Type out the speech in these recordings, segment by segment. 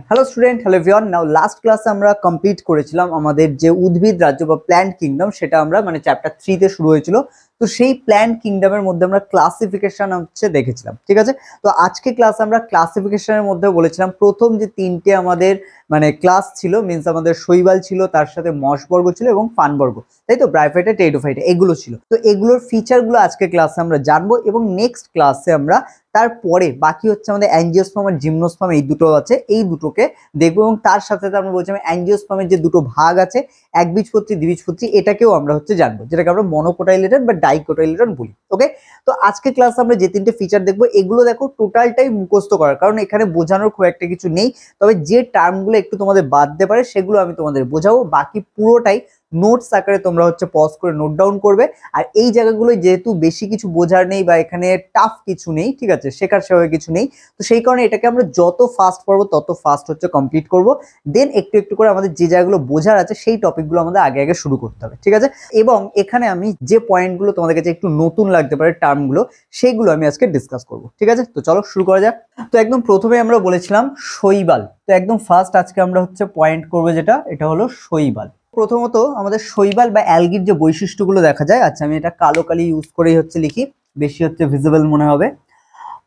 Hello student, hello everyone. Now last ক্লাসে আমরা complete করেছিলাম আমাদের যে উদ্ভিদ রাজ্য বা প্ল্যান্ট কিংডম, সেটা আমরা চ্যাপ্টার 3 তে শুরু হয়েছিল। তো সেই প্ল্যান্ট কিংডমের মধ্যে আমরা ক্লাসিফিকেশন দেখেছিলাম, ঠিক আছে। তো আজকে ক্লাসে আমরা ক্লাসিফিকেশনের মধ্যে বলেছিলাম প্রথম যে তিনটে আমাদের ক্লাস ছিল, মিনস আমাদের শৈবাল ছিল, তার সাথে মশবর্গ ছিল এবং ফানবর্গ, তাই তো, ব্রায়োফাইটা, টেরিডোফাইটা, এগুলো ছিল। তো এগুলোর ফিচারগুলো আজকে ক্লাসে আমরা জানবো এবং নেক্সট ক্লাসে আমরা তারপরে বাকি হচ্ছে আমাদের অ্যাঞ্জিওস্পার্ম আর জিমনোস্পার্ম, এই দুটো আছে, এই দুটোকে দেখবো। এবং তার সাথে আমরা বলছিলাম অ্যাঞ্জিওস্পার্মের যে দুটো ভাগ আছে, একবীজপত্রী দ্বিবীজপত্রী, এটাকেও আমরা জানবো, যেটাকে আমরা মনোকোটাইলেটন বা ডাইকোটাইলেটন বলি। ওকে, তো আজকে ক্লাসে আমরা যে তিনটে ফিচার দেখবো, এগুলো দেখো টোটালটাই মুখস্থ করার, কারণ এখানে বোঝানোর খুব একটা কিছু নেই। তবে যে টার্মগুলো একটু তোমাদের বাদ দিতে পারে সেগুলো আমি তোমাদের বোঝাবো, বাকি পুরোটাই নোটস আকারে তোমরা পজ করে নোট ডাউন করবে। আর এই জায়গাগুলো যেহেতু বেশি কিছু বোঝার নেই বা এখানে টাফ কিছু নেই, ঠিক আছে, শেখার সেভাবে কিছু নেই, তো সেই কারণে এটাকে আমরা যত ফাস্ট পড়বো তত ফাস্ট কমপ্লিট করব। দেন একটু একটু করে আমাদের যে জায়গাগুলো বোঝার আছে সেই টপিকগুলো আমাদের আগে আগে শুরু করতে হবে, ঠিক আছে। এবং এখানে আমি যে পয়েন্টগুলো তোমাদের কাছে একটু নতুন লাগতে পারে, টার্মগুলো, সেইগুলো আমি আজকে ডিসকাস করব, ঠিক আছে। তো চলো শুরু করা যাক। তো একদম প্রথমে আমরা বলেছিলাম শৈবাল। তো একদম ফার্স্ট আজকে আমরা পয়েন্ট করবো, যেটা এটা হলো শৈবাল। প্রথমত আমাদের শৈবাল বা অ্যালগির যে বৈশিষ্ট্যগুলো দেখা যায়, আচ্ছা আমি এটা কালো কালি ইউজ করেই লিখি, বেশি ভিজিবল মনে হবে।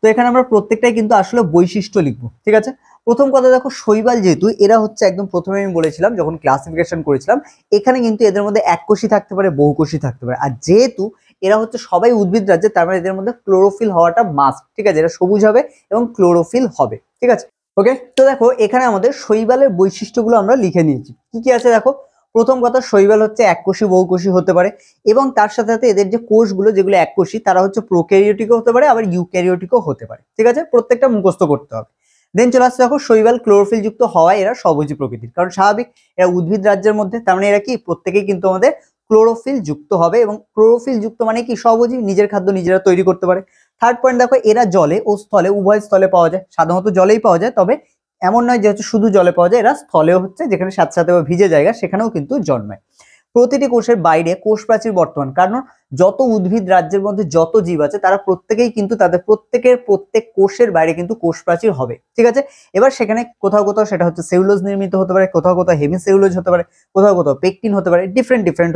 তো এখানে আমরা প্রত্যেকটাই কিন্তু আসলে বৈশিষ্ট্য লিখবো, ঠিক আছে। প্রথম কথা দেখো, শৈবাল যেহেতু এরা একদম প্রথমে আমি বলেছিলাম যখন ক্লাসিফিকেশন করেছিলাম, এখানে কিন্তু এদের মধ্যে এককোষী থাকতে পারে, বহুকোষী থাকতে পারে। আর যেহেতু এরা সবাই উদ্ভিদ রাজ্যে, তার মানে এদের মধ্যে ক্লোরোফিল হওয়াটা মাস্ট, ঠিক আছে। এরা সবুজ হবে এবং ক্লোরোফিল হবে, ঠিক আছে। ওকে, তো দেখো এখানে আমাদের শৈবালের বৈশিষ্ট্যগুলো আমরা লিখে নিয়েছি। কি কি আছে দেখো, প্রথম কথা, শৈবাল এককোষী বহুকোষী হতে পারে এবং তার সাথে সাথে এদের যে কোষগুলো যেগুলো এককোষী, তারা প্রোক্যারিওটিকও হতে পারে, আবার ইউক্যারিওটিকও হতে পারে, ঠিক আছে। প্রত্যেকটা মুখস্থ করতে হবে। দেন চলে আসছে দেখো, শৈবাল ক্লোরোফিল যুক্ত হওয়ায় এরা সবুজী প্রকৃতির, কারণ স্বাভাবিক, এরা উদ্ভিদ রাজ্যের মধ্যে, তার মানে এরা কি প্রত্যেকেই কিন্তু আমাদের ক্লোরোফিল যুক্ত হবে। এবং ক্লোরোফিল যুক্ত মানে কি, সবুজই, নিজের খাদ্য নিজেরা তৈরি করতে পারে। থার্ড পয়েন্ট দেখো, এরা জলে ও স্থলে, উভয় স্থলে পাওয়া যায়, সাধারণত জলেই পাওয়া যায়, তবে এমন নয় যে শুধু জলে পাওয়া যায়, এরা স্থলেও যেখানে সাথে সাথে ভিজে জায়গা সেখানেও কিন্তু জন্মায়। প্রতিটি কোষের বাইরে কোষ প্রাচীর বর্তমান, কারণ যত উদ্ভিদ রাজ্যের মধ্যে যত জীব আছে তারা প্রত্যেকেই কিন্তু তাদের প্রত্যেক কোষের বাইরে কিন্তু কোষ প্রাচীর হবে, ঠিক আছে। এবার সেখানে কোথাও কোথাও সেটা সেলুলোজ নির্মিত হতে পারে, কোথাও কোথাও হেমি সেলুলোজ হতে পারে, কোথাও কোথাও পেকটিন হতে পারে, ডিফারেন্ট ডিফারেন্ট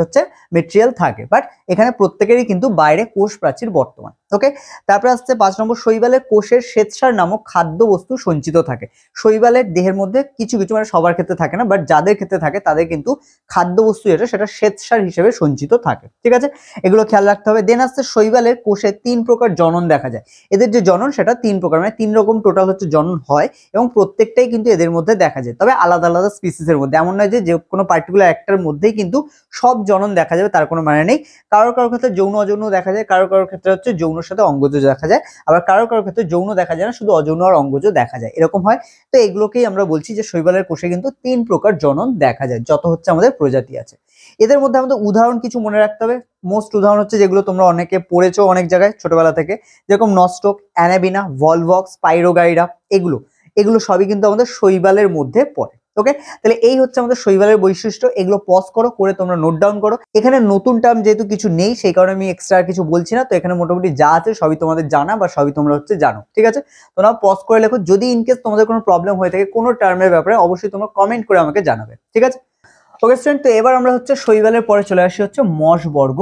মেটেরিয়াল থাকে, বাট এখানে প্রত্যেকেরই কিন্তু বাইরে কোষ প্রাচীর বর্তমান। ওকে, তারপরে আসছে 5 নম্বর, শৈবালের কোষের শ্বেতসার নামক খাদ্য বস্তু সঞ্চিত থাকে। শৈবালের দেহের মধ্যে কিছু কিছু, মানে সবার ক্ষেত্রে থাকে না, বাট যাদের ক্ষেত্রে থাকে তাদের কিন্তু খাদ্য বস্তু সেটা শ্বেতসার হিসেবে সঞ্চিত থাকে, ঠিক আছে। এগুলো খেয়াল রাখতে হবে। দেন আসছে, শৈবালের কোষে 3 প্রকার জনন দেখা যায়। এদের যে জনন সেটা 3 প্রকার, মানে 3 রকম টোটাল জনন হয় এবং প্রত্যেকটাই কিন্তু এদের মধ্যে দেখা যায়, তবে আলাদা আলাদা স্পিসিসের মধ্যে। এমন নয় যে কোনো পার্টিকুলার একটার মধ্যেই কিন্তু সব জনন দেখা যাবে, তার কোনো মানে নেই। কারোর কারোর ক্ষেত্রে যৌন অযৌন দেখা যায়, কারোর কারোর ক্ষেত্রে যৌনের সাথে অঙ্গজ দেখা যায়, আবার কারোর কারোর ক্ষেত্রে যৌন দেখা যায় না, শুধু অযৌন আর অঙ্গজ দেখা যায়, এরকম হয়। তো এগুলোকেই আমরা বলছি যে শৈবালের কোষে কিন্তু 3 প্রকার জনন দেখা যায়, যত আমাদের প্রজাতি আছে। এদের মধ্যে আমাদের উদাহরণ কিছু মনে রাখতে হবে। মোস্ট উদাহরণ যেগুলো তোমরা অনেকে পড়েছো অনেক জায়গায় ছোটবেলা থেকে, যেরকম নস্টক, অ্যানাবিনা, ভলভক্স, পাইরোগাইরা, এগুলো সবই কিন্তু আমাদের শৈবালের মধ্যে পড়ে। ওকে, তাহলে এই আমাদের শৈবালের বৈশিষ্ট্য। এগুলো পজ করে তোমরা নোট ডাউন করো। এখানে নতুন টার্ম যেহেতু কিছু নেই, সেই কারণে আমি এক্সট্রা কিছু বলছি না। তো এখানে মোটামুটি যা আছে সবই তোমাদের জানা বা সবই তোমরা জানো, ঠিক আছে। তোমরা পজ করে লেখো। যদি ইনকেস তোমাদের কোনো প্রবলেম হয়ে থাকে কোনো টার্মের ব্যাপারে, অবশ্যই তোমরা কমেন্ট করে আমাকে জানাবে, ঠিক আছে। ওকে স্টুডেন্ট, তো এবার আমরা শৈবালের পরে চলে আসি মশবর্গ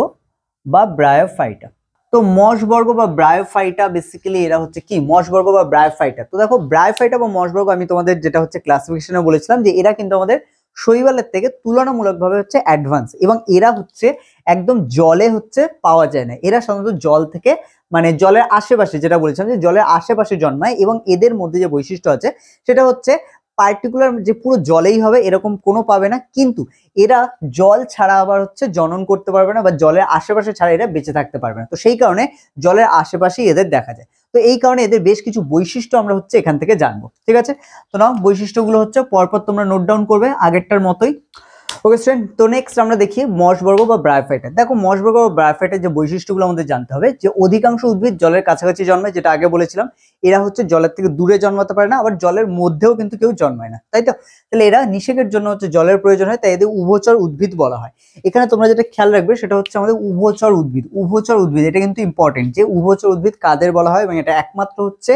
বা ব্রায়োফাইটা। তো মশবর্গ বা ব্রায়োফাইটা বেসিক্যালি এরা কি, মশবর্গ বা ব্রায়োফাইটা। তো দেখো, ব্রায়োফাইটা বা মশবর্গ আমি তোমাদের যেটা ক্লাসিফিকেশনে বলেছিলাম যে এরা কিন্তু আমাদের শৈবালের থেকে তুলনামূলকভাবে অ্যাডভান্স, এবং এরা একদম জলে পাওয়া যায় না। এরা সাধারণত জল থেকে, মানে জলের আশেপাশে, যেটা বলেছিলাম যে জলের আশেপাশে জন্মায়, এবং এদের মধ্যে যে বৈশিষ্ট্য আছে সেটা পার্টিকুলার যে পুরো জলেই হবে এরকম কোনো পাবে না, কিন্তু এরা জল ছাড়া আবার জনন করতে পারবে না, বা জলের আশেপাশে ছাড়া এরা বেঁচে থাকতে পারবে না। তো সেই কারণে জলের আশেপাশেই এদের দেখা যায়। তো এই কারণে এদের বেশ কিছু বৈশিষ্ট্য আমরা এখান থেকে জানবো, ঠিক আছে। তো নাও বৈশিষ্ট্যগুলো পরপর তোমরা নোট ডাউন করবে আগেরটার মতোই। ওকে স্টুডেন্ট, তো নেক্সট আমরা দেখি মশবর্গ বা ব্রায়োফাইটা। দেখো মশবর্গ বা ব্রায়োফাইটার যে বৈশিষ্ট্যগুলো আমাদের জানতে হবে, যে অধিকাংশ উদ্ভিদ জলের কাছাকাছি জন্মায়, যেটা আগে বলেছিলাম। এরা হচ্ছে জলের থেকে দূরে জন্মাতে পারে না, আবার জলের মধ্যেও কিন্তু কেউ জন্মায় না, তাই তো? তাহলে এরা নিষেকের জন্য হচ্ছে জলের প্রয়োজন হয়, তাই এদের উভচর উদ্ভিদ বলা হয়। এখানে তোমরা যেটা খেয়াল রাখবে সেটা হচ্ছে আমাদের উভচর উদ্ভিদ। উভচর উদ্ভিদ এটা কিন্তু ইম্পর্টেন্ট, যে উভচর উদ্ভিদ কাদের বলা হয়, এবং এটা একমাত্র হচ্ছে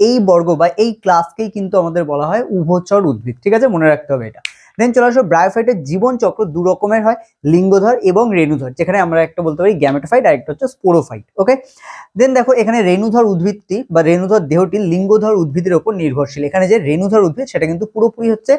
এই বর্গ বা এই ক্লাসকেই কিন্তু আমাদের বলা হয় উভচর উদ্ভিদ। ঠিক আছে, মনে রাখতে হবে এটা। দেন চলে আসো ব্রায়োফাইটের জীবন চক্র দু রকমের হয়, লিঙ্গধর এবং রেণুধর, যেখানে আমরা একটা বলতে পারি গ্যামেটোফাইট আর একটা হচ্ছে স্পোরোফাইট। ওকে, দেন দেখো এখানে রেণুধর উদ্ভিদটি বা রেণুধর দেহটি লিঙ্গধর উদ্ভিদের উপর নির্ভরশীল। এখানে যে রেণুধর উদ্ভিদ সেটা কিন্তু পুরোপুরি হচ্ছে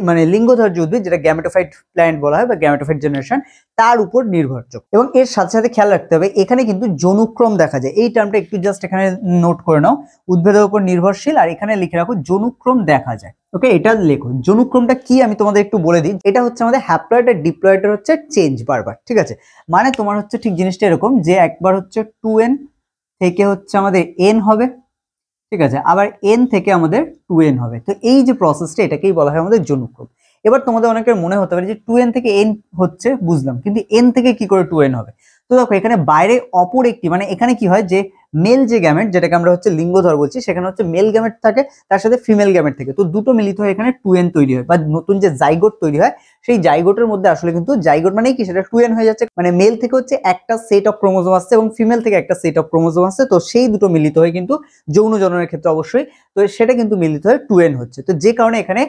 মানে লিঙ্গধর যে উদ্ভিদ, যেটা গ্যামেটোফাইট প্ল্যান্ট বলা হয় বা গ্যামেটোফাইট জেনারেশন, তার উপর নির্ভরযোগ্য। এবং এর সাথে সাথে খেয়াল রাখতে হবে এখানে কিন্তু জনুক্রম দেখা যায়। এই টার্মটা একটু জাস্ট এখানে নোট করে নাও, উদ্ভিদের উপর নির্ভরশীল, আর এখানে লিখে রাখো জনুক্রম দেখা যায়। ওকে, এটা লেখো। জনুক্রমটা কি আমি তোমাদের একটু বলে দিই। এটা হচ্ছে আমাদের হ্যাপ্লয়েড আর ডিপ্লয়েডের হচ্ছে চেঞ্জ বারবার। ঠিক আছে, মানে তোমার হচ্ছে ঠিক জিনিসটা এরকম, যে একবার হচ্ছে 2n থেকে হচ্ছে আমাদের n হবে, ঠিক আছে, আবার n থেকে আমাদের 2n হবে। তো এই যে প্রসেসটা, এটাকেই বলা হয় আমাদের জনুক্রম। এবার তোমাদের অনেকের মনে হতে পারে যে 2n থেকে n হচ্ছে, বুঝলাম, কিন্তু n থেকে কি করে 2n হবে? তো দেখো এখানে বাইরে অপর একটি, মানে এখানে কি হয়, যে মেল যে গ্যামেট, যেটাকে আমরা হচ্ছে লিঙ্গধর বলছি, সেখানে হচ্ছে মেল গ্যামেট থাকে, তার সাথে ফিমেল গ্যামেট থাকে। তো দুটো মিলিত হয়ে এখানে 2n তৈরি হয়, বা নতুন যে জাইগোট তৈরি হয়, সেই জাইগোটের মধ্যে আসলে কিন্তু জাইগোট মানে কি, সেটা 2n হয়ে যাচ্ছে। মানে মেল থেকে হচ্ছে একটা সেট অফ ক্রোমোজোম আসছে এবং ফিমেল থেকে একটা সেট অফ ক্রোমোজোম আসছে। তো সেই দুটো মিলিত হয়ে কিন্তু যৌন জননের ক্ষেত্রে অবশ্যই, তো সেটা কিন্তু মিলিত হয়ে 2n হচ্ছে। তো যে কারণে এখানে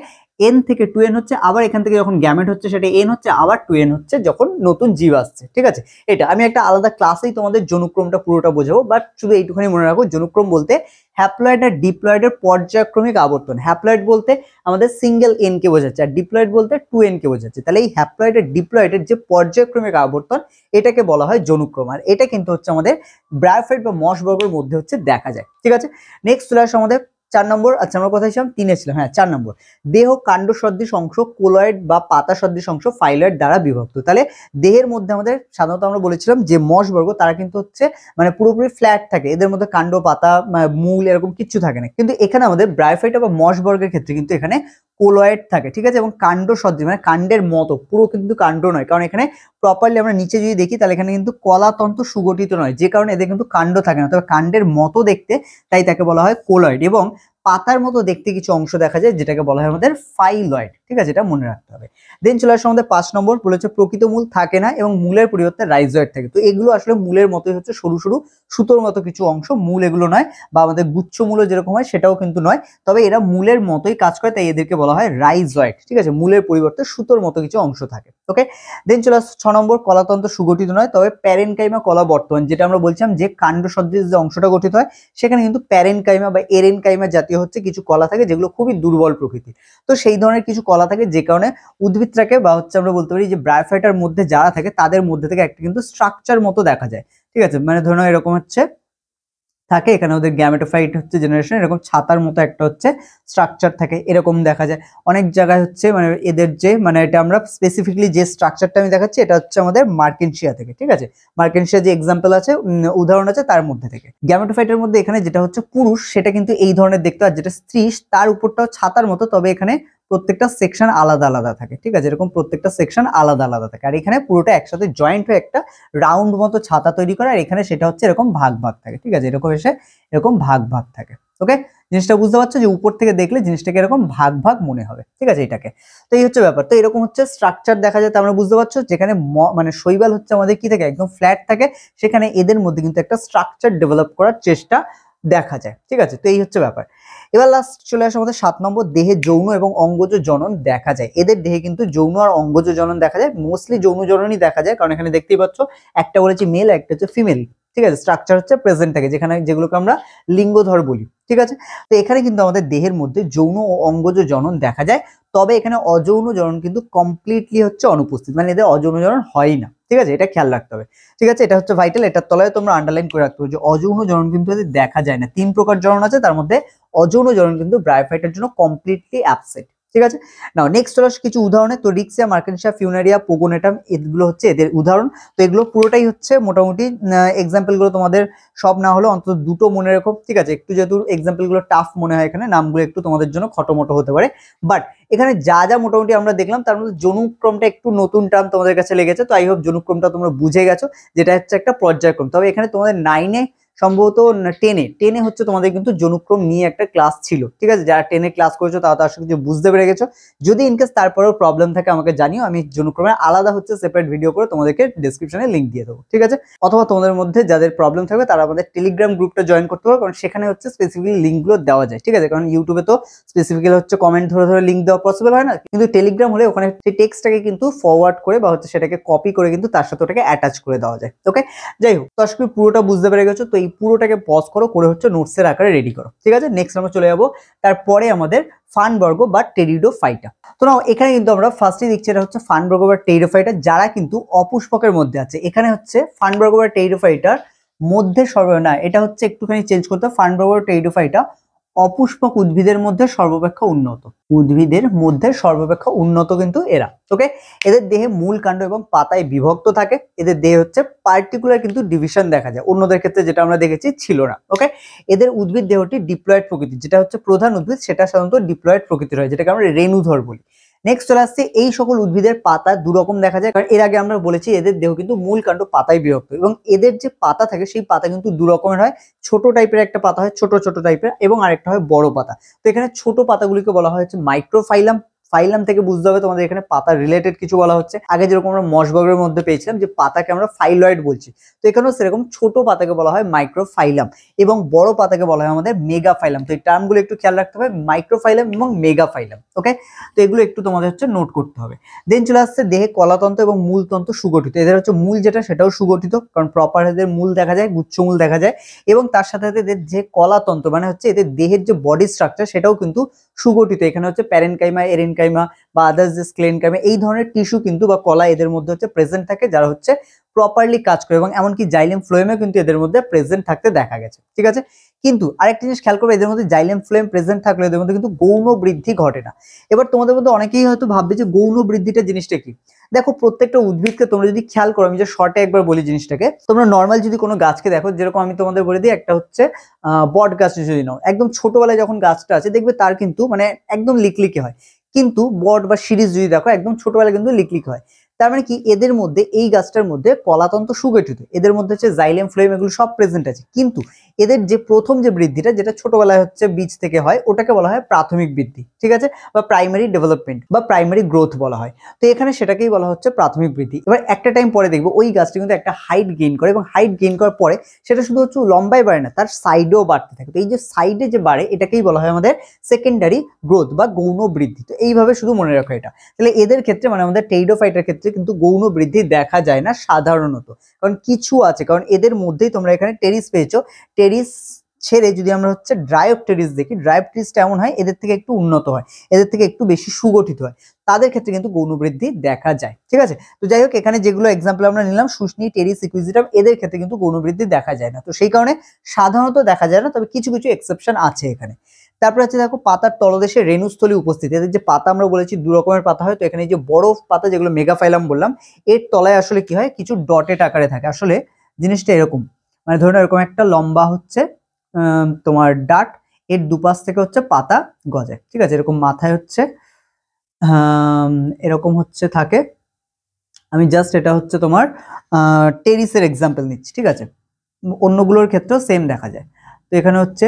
n থেকে 2n হচ্ছে, আবার এখান থেকে যখন গ্যামেট হচ্ছে সেটা n হচ্ছে, আবার 2n হচ্ছে যখন নতুন জীব আসছে। ঠিক আছে, এটা আমি একটা আলাদা ক্লাসেই তোমাদের জনুক্রমটা পুরোটা বোঝাবো, বাট শুধু এইটুখানি মনে রাখো, জনুক্রম বলতে হ্যাপ্লয়েড আর ডিপ্লয়েডের পর্যায়ক্রমিক আবর্তন। হ্যাপ্লয়েড বলতে আমাদের সিঙ্গেল n কে বোঝাচ্ছে, আর ডিপ্লয়েড বলতে 2n কে বোঝাচ্ছে। তাহলে এই হ্যাপ্লয়েড আর ডিপ্লয়েডের যে পর্যায়ক্রমিক আবর্তন, এটাকে বলা হয় জনুক্রম। আর এটা কিন্তু হচ্ছে আমাদের ব্রায়োফাইট বা মশবর্গের মধ্যে হচ্ছে দেখা যায়। ঠিক আছে, নেক্সট চলে আসে আমাদের 4 নম্বর। আচ্ছা, আমরা কোথায় ছিলাম? 3-এ ছিলাম। হ্যাঁ, 4 নম্বর, দেহ কাণ্ড সদৃশ অংশ কোলয়েড বা পাতা সদৃশ অংশ ফাইলয়েড দ্বারা বিভক্ত। তাহলে দেহের মধ্যে আমাদের সাধারণত আমরা বলেছিলাম যে মশবর্গ, তারা কিন্তু হচ্ছে মানে পুরোপুরি ফ্ল্যাট থাকে, এদের মধ্যে কাণ্ড, পাতা, মূল এরকম কিচ্ছু থাকে না। কিন্তু এখানে আমাদের ব্রায়োফাইটা বা মশবর্গের ক্ষেত্রে কিন্তু এখানে কোলয়েড থাকে। ঠিক আছে, এবং কাণ্ড সদৃশ, মানে কাণ্ডের মতো, পুরো কিন্তু কাণ্ড নয়, কারণ এখানে প্রপারলি আমরা নিচে যদি দেখি তাহলে এখানে কিন্তু কলাতন্তু সুগঠিত নয়, যে কারণে এদের কিন্তু কাণ্ড থাকে না, তবে কাণ্ডের মতো দেখতে, তাই তাকে বলা হয় কোলয়েড। এবং পাতার মতো দেখতে কিছু অংশ দেখা যায়, যেটাকে বলা হয় আমাদের ফাইলয়েড। ঠিক আছে, এটা মনে রাখতে হবে। দেন চলে আসে আমাদের 5 নম্বর, বলেছে প্রকৃত মূল থাকে না এবং মূলের পরিবর্তে রাইজয়েড থাকে। তো এগুলো আসলে মূলের মতোই হচ্ছে, সরু সরু সুতোর মতো কিছু অংশ, মূল এগুলো নয়, বা আমাদের গুচ্ছ মূল যেরকম হয় সেটাও কিন্তু নয়, তবে এরা মূলের মতোই কাজ করে, তাই এদেরকে বলা হয় রাইজয়েড। ঠিক আছে, মূলের পরিবর্তে সুতোর মতো কিছু অংশ থাকে। ওকে, দেন চলে আসে 6 নম্বর, কলাতন্ত্র সুগঠিত নয়, তবে প্যারেনকাইমা কলা বর্তমান, যেটা আমরা বলছিলাম যে কাণ্ড সদৃশ যে অংশটা গঠিত হয়, সেখানে কিন্তু প্যারেনকাইমা বা এরেনকাইমা জাতীয় হচ্ছে কিছু কলা থাকে, যেগুলো খুবই দুর্বল প্রকৃতির। তো সেই ধরনের কিছু কলা থাকে, যে কারণে উদ্ভিদটাকে বা হচ্ছে আমরা বলতে পারি যে ব্রায়োফাইটার মধ্যে যারা থাকে তাদের মধ্যে থেকে একটা কিন্তু স্ট্রাকচার মতো দেখা যায়। ঠিক আছে, মানে ধরুন এরকম হচ্ছে থাকে, এখানে ওদের গ্যামেটোফাইট হচ্ছে জেনারেশন, এরকম ছাতার মতো একটা হচ্ছে স্ট্রাকচার থাকে, এরকম দেখা যায় অনেক জায়গায় হচ্ছে। মানে এদের যে মানে এটা আমরা স্পেসিফিকলি যে স্ট্রাকচারটা আমি দেখাচ্ছি, এটা হচ্ছে আমাদের মার্কেনশিয়া থেকে। ঠিক আছে, মার্কেনশিয়া যে এক্সাম্পল আছে, উদাহরণ আছে, তার মধ্যে থেকে। গ্যামেটোফাইটের মধ্যে এখানে যেটা হচ্ছে পুরুষ, সেটা কিন্তু এই ধরনের দেখতে, আর যেটা স্ত্রী তার উপরটাও ছাতার মতো, তবে এখানে প্রত্যেকটা সেকশন আলাদা আলাদা থাকে। ঠিক আছে, এরকম প্রত্যেকটা সেকশন আলাদা আলাদা থাকে, আর এখানে পুরোটা একসাথে জয়েন্ট হয়ে একটা রাউন্ড মতো ছাতা তৈরি করে, আর এখানে সেটা হচ্ছে এরকম ভাগ ভাগ থাকে। ঠিক আছে, এরকম এসে এরকম ভাগ ভাগ থাকে। ওকে, জিনিসটা বুঝতে পারছো, যে উপর থেকে দেখলে জিনিসটাকে এরকম ভাগ ভাগ মনে হবে। ঠিক আছে, এটাকে, তো এই হচ্ছে ব্যাপার। তো এরকম হচ্ছে স্ট্রাকচার দেখা যায়, আমরা বুঝতে পারছো, যেখানে মানে শৈবাল হচ্ছে আমাদের কি থাকে, একদম ফ্ল্যাট থাকে, সেখানে এদের মধ্যে কিন্তু একটা স্ট্রাকচার ডেভেলপ করার চেষ্টা দেখা যায়। ঠিক আছে, তো এই হচ্ছে ব্যাপার। এবার লাস্ট চলে আসে আমাদের 7 নম্বর, দেহে যৌন এবং অঙ্গজ জনন দেখা যায়। এদের দেহে কিন্তু যৌন আর অঙ্গজ জনন দেখা যায়, মোস্টলি যৌন জননই দেখা যায়, কারণ এখানে দেখতেই পাচ্ছ একটা বলেছি মেল, একটা হচ্ছে ফিমেল। ঠিক আছে, স্ট্রাকচার হচ্ছে প্রেজেন্ট থাকে, যেখানে যেগুলোকে আমরা লিঙ্গধর বলি। ঠিক আছে, তো এখানে কিন্তু আমাদের দেহের মধ্যে যৌন ও অঙ্গজ জনন দেখা যায়, তবে এখানে অযৌন জনন কিন্তু কমপ্লিটলি হচ্ছে অনুপস্থিত, মানে এদের অযৌন জনন হয় না। ঠিক আছে, এটা খেয়াল রাখতে হবে। ঠিক আছে, এটা হচ্ছে ভাইটাল, এটার তলায় তোমরা আন্ডারলাইন করে রাখতে হবে যে অযৌন জনন কিন্তু এদের দেখা যায় না। 3 প্রকার জনন আছে, তার মধ্যে অযৌন জনন কিন্তু ব্রায়োফাইটের জন্য কমপ্লিটলি অ্যাবসেন্ট। ঠিক আছে। নাও নেক্সট হলো কিছু উদাহরণে, তো রিক্সিয়া, মার্কেনশিয়া, ফিউনারিয়া, পোগোনেটাম এগুলো হচ্ছে এদের উদাহরণ। তো এগুলো পুরোটাই হচ্ছে মোটামুটি এক্সাম্পল গুলো তোমাদের সব না হলো অন্তত দুটো মনে রাখো, ঠিক আছে। একটু যেহেতু এক্সাম্পল গুলো টাফ মনে হয় এখানে, নামগুলো একটু তোমাদের জন্য খটোমটো হতে পারে, বাট এখানে যা যা মোটামুটি আমরা দেখলাম তার মধ্যে জনুক্রমটা একটু নতুন টার্ম তোমাদের কাছে লেগেছে, তো আই হোপ জনুক্রমটা তোমরা বুঝে গেছো, যেটা হচ্ছে একটা পর্যায়ক্রম। তবে এখানে তোমাদের 9-এ সম্ভবত 10-এ হচ্ছে তোমাদের কিন্তু জনুক্রম নিয়ে একটা ক্লাস ছিল, ঠিক আছে। যারা 10-এ ক্লাস করেছো তারা তো আসলে কিছু বুঝতে পেরে গেছো। যদি ইনকেস তারপরেও প্রবলেম থাকে আমাকে জানিও, আমি জনুক্রমের আলাদা হচ্ছে সেপারেট ভিডিও করে তোমাদেরকে ডেসক্রিপশনে লিংক দিয়ে দেবো, ঠিক আছে। অথবা তোমাদের মধ্যে যাদের প্রবলেম থাকবে তারা আমাদের টেলিগ্রাম গ্রুপটা জয়েন করতে হবে, কারণ সেখানে হচ্ছে স্পেসিফিক লিঙ্কগুলো দেওয়া যায়, ঠিক আছে। কারণ ইউটিউবে তো স্পেসিফিক্যালি হচ্ছে কমেন্ট ধরে ধরে লিঙ্ক দেওয়া পসিবল হয় না, কিন্তু টেলিগ্রাম হলে ওখানে সেই টেক্সটটাকে কিন্তু ফরওয়ার্ড করে বা হচ্ছে সেটাকে কপি করে কিন্তু তার সাথে ওটাকে অ্যাটাচ করে দেওয়া যায়, ওকে। যাই হোক, তো আশা করি পুরোটা বুঝতে পেরে গেছো। তো এই পুরোটাকে পজ করে হচ্ছে নোটসের আকারে রেডি করো, ঠিক আছে। নেক্সট আমরা চলে যাবো তারপরে আমাদের ফান বর্গ বা টেরিডোফাইটা। তো নাও এখানে কিন্তু আমরা ফার্স্টে দেখছি এটা হচ্ছে ফান বর্গ বা টেরিডোফাইটা, যারা কিন্তু অপুষ্পকের মধ্যে আছে। এখানে হচ্ছে ফান বর্গ বা টেরিডোফাইটার মধ্যে না, এটা হচ্ছে একটুখানি চেঞ্জ করতে হবে। ফান বর্গ বা টেরিডোফাইটা অপুষ্পক উদ্ভিদের মধ্যে সর্বাপেক্ষা উন্নত, উদ্ভিদের মধ্যে সর্বাপেক্ষা উন্নত কিন্তু এরা, ওকে। এদের দেহে মূল কাণ্ড এবং পাতায় বিভক্ত থাকে। এদের দেহে হচ্ছে পার্টিকুলার কিন্তু ডিভিশন দেখা যায়, অন্যদের ক্ষেত্রে যেটা আমরা দেখেছি ছিল না, ওকে। এদের উদ্ভিদ দেহটি ডিপ্লয়েড প্রকৃতির, যেটা হচ্ছে প্রধান উদ্ভিদ সেটা সাধারণত ডিপ্লয়েড প্রকৃতির হয়, যেটাকে আমরা রেণুধর বলি। নেক্সট চলে আসছে এই সকল উদ্ভিদের পাতা দুরকম দেখা যায়, কারণ এর আগে আমরা বলেছি এদের দেহ কিন্তু মূল কাণ্ড পাতায় বিভক্ত, এবং এদের যে পাতা থাকে সেই পাতা কিন্তু দু রকমের হয়। ছোট টাইপের একটা পাতা হয়, ছোট ছোট টাইপের, এবং আরেকটা হয় বড় পাতা। তো এখানে ছোট পাতাগুলিকে বলা হয় হচ্ছে মাইক্রোফাইলাম। ফাইলাম থেকে বুঝতে হবে তোমাদের এখানে পাতা রিলেটেড কিছু বলা হচ্ছে। আগে যেরকম আমরা মশবগের মধ্যে পেয়েছিলাম যে পাতাকে আমরা ফাইলয়েড বলছি, তো এখানেও সেরকম ছোট পাতাকে বলা হয় মাইক্রোফাইলাম, এবং বড় পাতাকে বলা হয় আমাদের মেগাফাইলাম। তো এই টার্মগুলো একটু খেয়াল রাখতে হবে, মাইক্রোফাইলাম এবং মেগাফাইলাম, ওকে। তো এগুলো একটু তোমাদের হচ্ছে নোট করতে হবে। দেন চলে আসছে দেহে কলাতন্ত্র এবং মূলতন্ত্র সুগঠিত। এদের হচ্ছে মূল যেটা সেটাও সুগঠিত, কারণ প্রপার এদের মূল দেখা যায়, গুচ্ছমূল দেখা যায়, এবং তার সাথে সাথে এদের যে কলাতন্ত্র মানে হচ্ছে এদের দেহের যে বডি স্ট্রাকচার সেটাও কিন্তু সুগঠিত। এখানে হচ্ছে প্যারেনকাইমা, এরেনকাইমা বা আদার্স যে স্ক্লেনকাইমা এই ধরনের টিস্যু কিন্তু বা কলা এদের মধ্যে হচ্ছে প্রেজেন্ট থাকে, যারা হচ্ছে প্রপারলি কাজ করে, এবং এমনকি জাইলেম ফ্লোয়েমে কিন্তু এদের মধ্যে প্রেজেন্ট থাকতে দেখা গেছে, ঠিক আছে। কিন্তু আরেকটা জিনিস খেয়াল করবে, এদের মধ্যে জাইলেম ফ্লোয়েম প্রেজেন্ট থাকলে এদের মধ্যে কিন্তু গৌণ বৃদ্ধি ঘটে না। এবার তোমাদের মধ্যে অনেকেই হয়তো ভাববে যে গৌণ বৃদ্ধিটা জিনিসটা কি। দেখো প্রত্যেকটা উদ্ভিদকে তোমরা যদি খেয়াল করো, আমি যে শর্টে একবার বলি জিনিসটাকে, তোমরা নর্মাল যদি কোনো গাছকে দেখো, যেরকম আমি তোমাদের বলে দিই, একটা হচ্ছে বট গাছ যদি নাও, একদম ছোটবেলায় যখন গাছটা আছে দেখবে তার কিন্তু মানে একদম লিকলিকে হয়, কিন্তু বট বা সিরিজ যদি দেখো একদম ছোটবেলায় কিন্তু লিকলিক হয়। তার মানে কি এদের মধ্যে, এই গাছটার মধ্যে কলাতন্ত্র সুগঠিত, এদের মধ্যে হচ্ছে জাইলেম ফ্লোয়েম এগুলো সব প্রেজেন্ট আছে, কিন্তু এদের যে প্রথম যে বৃদ্ধিটা যেটা ছোটবেলায় হচ্ছে বীজ থেকে হয় ওটাকে বলা হয় প্রাথমিক বৃদ্ধি, ঠিক আছে, বা প্রাইমারি ডেভেলপমেন্ট বা প্রাইমারি গ্রোথ বলা হয়। তো এখানে সেটাকেই বলা হচ্ছে প্রাথমিক বৃদ্ধি। এবার একটা টাইম পরে দেখবো ওই গাছটি কিন্তু একটা হাইট গেইন করে, এবং হাইট গেইন করার পরে সেটা শুধু হচ্ছে লম্বায় বাড়ে না, তার সাইডেও বাড়তে থাকে। তো এই যে সাইডে যে বাড়ে এটাকেই বলা হয় আমাদের সেকেন্ডারি গ্রোথ বা গৌণ বৃদ্ধি। তো এইভাবে শুধু মনে রাখো এটা। তাহলে এদের ক্ষেত্রে মানে আমাদের টেরিডোফাইটার ক্ষেত্রে কিন্তু গৌণ বৃদ্ধি দেখা যায় না সাধারণত, কারণ কিছু আছে, কারণ এদের মধ্যেই তোমরা এখানে টেরিস পেয়েছো। টেরিস ছেড়ে যদি আমরা হচ্ছে ড্রায়োপটেরিস দেখি, ড্রায়োপটেরিসটা এমন হয় এদের থেকে একটু উন্নত হয়, এদের থেকে একটু বেশি সুগঠিত হয়, তাদের ক্ষেত্রে কিন্তু গৌণ বৃদ্ধি দেখা যায়, ঠিক আছে। তো যাই হোক, এখানে যেগুলো এক্সাম্পল আমরা নিলাম, শুষ্নি, টেরিস, ইকুইজিটাম, এদের ক্ষেত্রে কিন্তু গৌণ বৃদ্ধি দেখা যায় না। তো সেই কারণে সাধারণত দেখা যায় না, তবে কিছু কিছু এক্সেপশন আছে এখানে। তারপরে হচ্ছে দেখো পাতার তলদেশে রেণুস্থলী উপস্থিত। এদের যে পাতা আমরা বলেছি দু রকমের পাতা হয়, তো এখানে যে বড় পাতা যেগুলো মেগাফাইলাম বললাম, এর তলায় আসলে কি হয়, কিছু ডটেড আকারে থাকে। আসলে জিনিসটা এরকম, মানে ধরুন এরকম একটা লম্বা হচ্ছে তোমার ডাট, এর দুপাশ থেকে হচ্ছে পাতা গজায়, ঠিক আছে। এরকম মাথায় হচ্ছে এরকম হচ্ছে থাকে। আমি জাস্ট এটা হচ্ছে তোমার টেরিসের এক্সাম্পল নিচ্ছি, ঠিক আছে, অন্যগুলোর ক্ষেত্রেও সেম দেখা যায়। তো এখানে হচ্ছে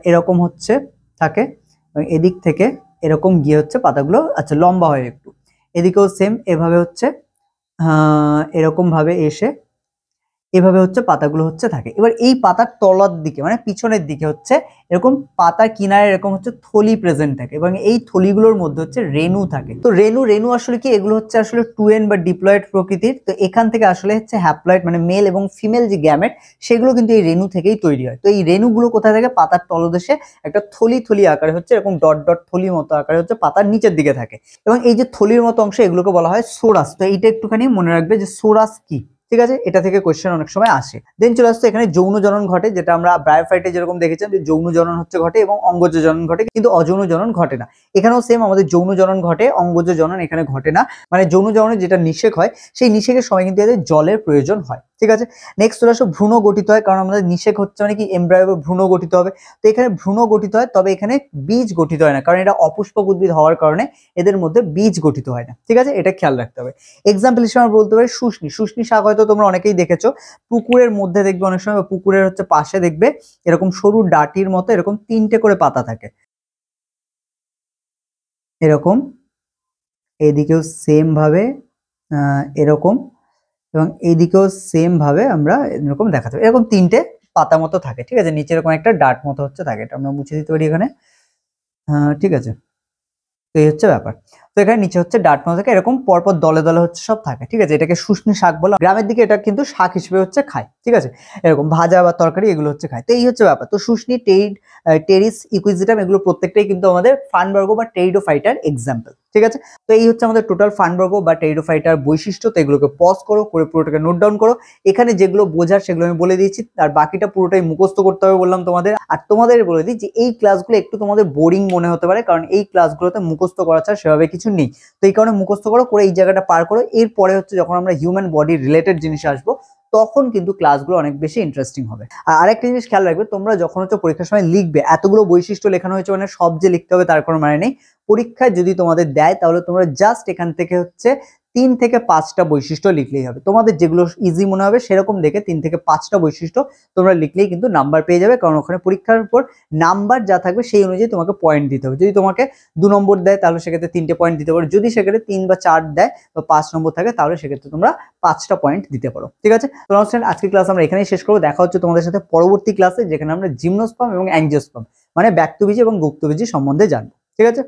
এরকম হচ্ছে থাকে, এদিক থেকে এরকম গিয়ে হচ্ছে পাতাগুলো আচ্ছা লম্বা হয় একটু, এদিকেও সেম এভাবে হচ্ছে এরকম ভাবে এসে এভাবে হচ্ছে পাতাগুলো হচ্ছে থাকে। এবার এই পাতার তলার দিকে মানে পিছনের দিকে হচ্ছে এরকম পাতার কিনারে এরকম হচ্ছে থলি প্রেজেন্ট থাকে, এবং এই থলিগুলোর মধ্যে হচ্ছে রেণু থাকে। তো রেণু আসলে কি, এগুলো হচ্ছে আসলে 2n বা ডিপ্লয়েড প্রকৃতির। তো এখান থেকে আসলে হচ্ছে হ্যাপ্লয়েড মানে মেল এবং ফিমেল যে গ্যামেট সেগুলো কিন্তু এই রেণু থেকেই তৈরি হয়। তো এই রেণুগুলো কোথায় থাকে, পাতার তলদেশে একটা থলি থলি আকারে হচ্ছে এরকম ডট ডট থলি মতো আকারে হচ্ছে পাতার নিচের দিকে থাকে, এবং এই যে থলির মতো অংশ এগুলোকে বলা হয় সোরাস। তো এইটা একটুখানি মনে রাখবে যে সোরাস কি, ঠিক আছে, এটা থেকে কোয়েশ্চেন অনেক সময় আসে। দেন চলে আসছে এখানে যৌন জনন ঘটে, যেটা আমরা ব্রায়োফাইটে যেরকম দেখেছিলাম যে যৌন জনন হচ্ছে ঘটে এবং অঙ্গজ জনন ঘটে, কিন্তু অযৌন জনন ঘটে না। এখানেও সেম আমাদের যৌন জনন ঘটে, অঙ্গজ জনন এখানে ঘটে না। মানে যৌন জননে যেটা নিষেক হয় সেই নিষেকের সময় কিন্তু এদের জলের প্রয়োজন হয়। ঠিক আছে, নেক্সট চলে আসো ভ্রূণ গঠিত হয়, কারণ আমাদের নিষেক হচ্ছে মানে কি এমব্রায়ো বা ভ্রূণ গঠিত হবে। তো এখানে ভ্রূণ গঠিত হয়, তবে এখানে বীজ গঠিত হয় না, কারণ এটা অপুষ্পক উদ্ভিদ হওয়ার কারণে এদের মধ্যে বীজ গঠিত হয় না। ঠিক আছে, এটা খেয়াল রাখতে হবে। এক্সাম্পল হিসেবে আমরা বলতে পারি শুষ্নি। শুষ্নি শাক হয়তো তোমরা অনেকেই দেখেছো, পুকুরের মধ্যে দেখবে অনেক সময়, পুকুরের হচ্ছে পাশে দেখবে এরকম সরু ডাটির মতো এরকম 3টে করে পাতা থাকে, এরকম এদিকেও সেম ভাবে এরকম, এবং এইদিকেও সেম ভাবে আমরা এরকম দেখাতে পারি, এরকম 3টে পাতা মতো থাকে। ঠিক আছে, নিচে এরকম একটা ডাট মতো হচ্ছে থাকে, এটা আমরা মুছে দিতে পারি এখানে। ঠিক আছে, তো এই হচ্ছে ব্যাপার। তো এখানে নিচে হচ্ছে ডাট মতো থাকে, এরকম পরপর দলে দলে হচ্ছে সব থাকে। ঠিক আছে, এটাকে শুষ্নি শাক বলে, গ্রামের দিকে এটা কিন্তু শাক হিসেবে হচ্ছে খায়। ঠিক আছে, এরকম ভাজা বা তরকারি এগুলো হচ্ছে খায়। তো এই হচ্ছে ব্যাপার। তো শুষ্নি, টেরিস, ইকুইজিটাম এগুলো প্রত্যেকটাই কিন্তু আমাদের ফার্নবর্গ বা টেরিডোফাইটার এক্সাম্পল। ঠিক আছে, তো এই হচ্ছে আমাদের টোটাল ফার্নবর্গ বা টেরিডোফাইটার বৈশিষ্ট্য। তো এগুলোকে পজ করো, করে পুরোটাকে নোট ডাউন করো। এখানে যেগুলো বোঝার সেগুলো আমি বলে দিয়েছি, আর বাকিটা পুরোটাই মুখস্থ করতে হবে বললাম তোমাদের। আর তোমাদের বলে দিই যে এই ক্লাসগুলো একটু তোমাদের বোরিং মনে হতে পারে, কারণ এই ক্লাসগুলোতে মুখস্থ করা ছাড়া সেভাবে কিছু নেই। তো এই কারণে মুখস্থ করো, করে এই জায়গাটা পার করো। এরপরে হচ্ছে যখন আমরা হিউম্যান বডি রিলেটেড জিনিসে আসবো, তখন কিন্তু ক্লাসগুলো অনেক বেশি ইন্টারেস্টিং হবে। আর আরেকটা জিনিস খেয়াল রাখবে, তোমরা যখন হচ্ছে পরীক্ষার সময় লিখবে, এতগুলো বৈশিষ্ট্য লেখানো হয়েছে মানে সব যে লিখতে হবে তার কোনো মানে নেই। পরীক্ষায় যদি তোমাদের দেয় তাহলে তোমরা জাস্ট এখান থেকে হচ্ছে 3 থেকে 5টা বৈশিষ্ট্য লিখলেই হবে। তোমাদের যেগুলো ইজি মনে হবে সেরকম দেখে 3 থেকে 5টা বৈশিষ্ট্য তোমরা লিখলেই কিন্তু নাম্বার পেয়ে যাবে, কারণ ওখানে পরীক্ষার উপর নাম্বার যা থাকবে সেই অনুযায়ী তোমাকে পয়েন্ট দিতে হবে। যদি তোমাকে 2 নম্বর দেয় তাহলে সেক্ষেত্রে 3টে পয়েন্ট দিতে পারো, যদি সেক্ষেত্রে 3 বা 4 দেয় বা 5 নম্বর থাকে তাহলে সেক্ষেত্রে তোমরা 5টা পয়েন্ট দিতে পারো। ঠিক আছে, তো স্টুডেন্ট আজকের ক্লাস আমরা এখানেই শেষ করবো। দেখা হচ্ছে তোমাদের সাথে পরবর্তী ক্লাসে, যেখানে আমরা জিমনোস্পার্ম এবং অ্যাঞ্জিওস্পার্ম মানে ব্যক্তবীজি এবং গুপ্তবীজি সম্বন্ধে জানবো। ঠিক আছে।